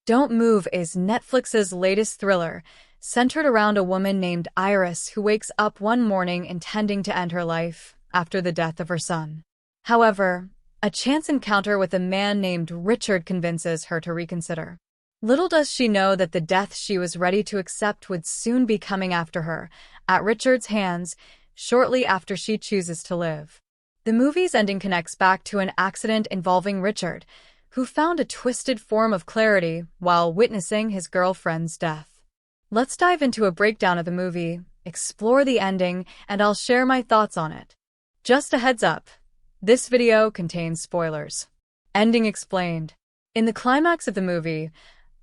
Don't Move is Netflix's latest thriller, centered around a woman named Iris who wakes up one morning intending to end her life after the death of her son. However, a chance encounter with a man named Richard convinces her to reconsider. Little does she know that the death she was ready to accept would soon be coming after her, at Richard's hands, shortly after she chooses to live. The movie's ending connects back to an accident involving Richard, who found a twisted form of clarity while witnessing his girlfriend's death. Let's dive into a breakdown of the movie, explore the ending, and I'll share my thoughts on it. Just a heads up, this video contains spoilers. Ending explained. In the climax of the movie,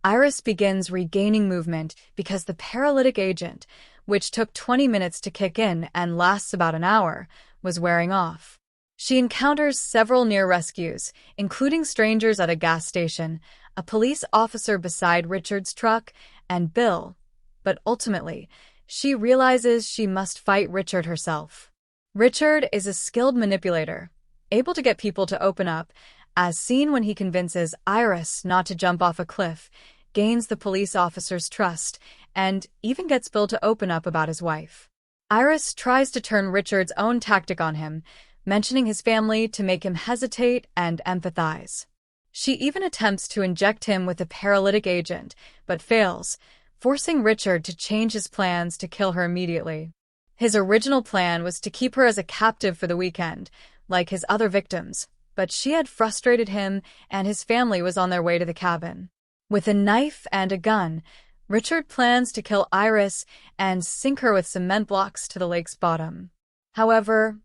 Iris begins regaining movement because the paralytic agent, which took 20 minutes to kick in and lasts about an hour, was wearing off. She encounters several near rescues, including strangers at a gas station, a police officer beside Richard's truck, and Bill. But ultimately, she realizes she must fight Richard herself. Richard is a skilled manipulator, able to get people to open up, as seen when he convinces Iris not to jump off a cliff, gains the police officer's trust, and even gets Bill to open up about his wife. Iris tries to turn Richard's own tactic on him, mentioning his family to make him hesitate and empathize. She even attempts to inject him with a paralytic agent, but fails, forcing Richard to change his plans to kill her immediately. His original plan was to keep her as a captive for the weekend, like his other victims, but she had frustrated him and his family was on their way to the cabin. With a knife and a gun, Richard plans to kill Iris and sink her with cement blocks to the lake's bottom. However,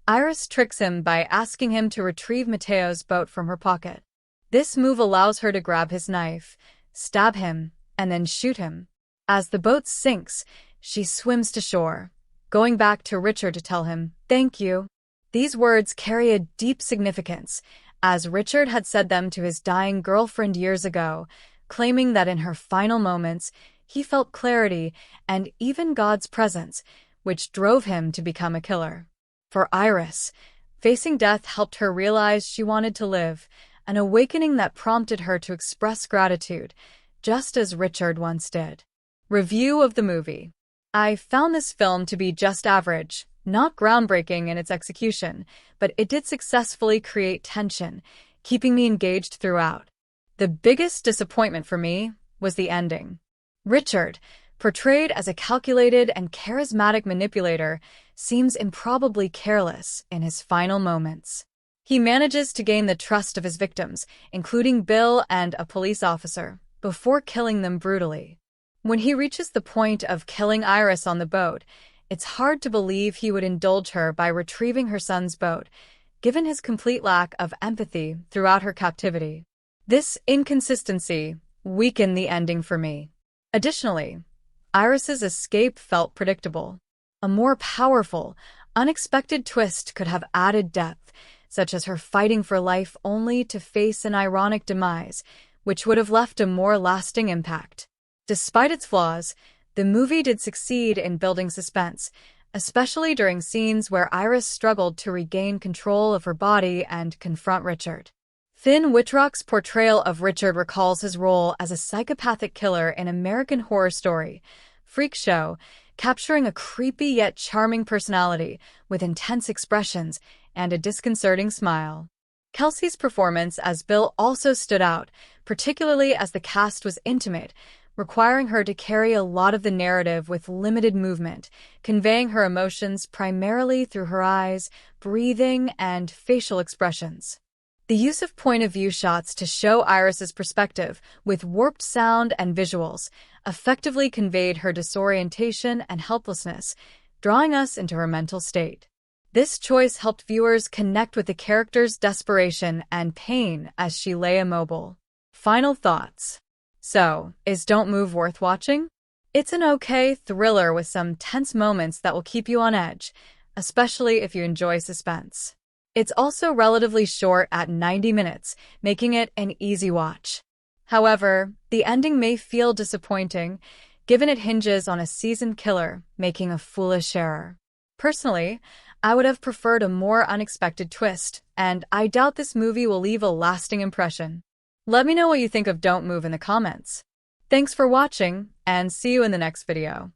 Iris tricks him by asking him to retrieve Mateo's boat from her pocket. This move allows her to grab his knife, stab him, and then shoot him. As the boat sinks, she swims to shore, going back to Richard to tell him, "Thank you." These words carry a deep significance, as Richard had said them to his dying girlfriend years ago, claiming that in her final moments, he felt clarity and even God's presence, which drove him to become a killer. For Iris, facing death helped her realize she wanted to live, an awakening that prompted her to express gratitude, just as Richard once did. Review of the movie. I found this film to be just average, not groundbreaking in its execution, but it did successfully create tension, keeping me engaged throughout. The biggest disappointment for me was the ending. Richard, portrayed as a calculated and charismatic manipulator, seems improbably careless in his final moments. He manages to gain the trust of his victims, including Bill and a police officer, before killing them brutally. When he reaches the point of killing Iris on the boat, it's hard to believe he would indulge her by retrieving her son's boat, given his complete lack of empathy throughout her captivity. This inconsistency weakened the ending for me. Additionally, Iris's escape felt predictable. A more powerful, unexpected twist could have added depth, such as her fighting for life only to face an ironic demise, which would have left a more lasting impact. Despite its flaws, the movie did succeed in building suspense, especially during scenes where Iris struggled to regain control of her body and confront Richard. Finn Wittrock's portrayal of Richard recalls his role as a psychopathic killer in American Horror Story, Freak Show, capturing a creepy yet charming personality with intense expressions and a disconcerting smile. Kelsey's performance as Bill also stood out, particularly as the cast was intimate, requiring her to carry a lot of the narrative with limited movement, conveying her emotions primarily through her eyes, breathing, and facial expressions. The use of point-of-view shots to show Iris's perspective, with warped sound and visuals, effectively conveyed her disorientation and helplessness, drawing us into her mental state. This choice helped viewers connect with the character's desperation and pain as she lay immobile. Final thoughts. So, is Don't Move worth watching? It's an okay thriller with some tense moments that will keep you on edge, especially if you enjoy suspense. It's also relatively short at 90 minutes, making it an easy watch. However, the ending may feel disappointing, given it hinges on a seasoned killer making a foolish error. Personally, I would have preferred a more unexpected twist, and I doubt this movie will leave a lasting impression. Let me know what you think of Don't Move in the comments. Thanks for watching, and see you in the next video.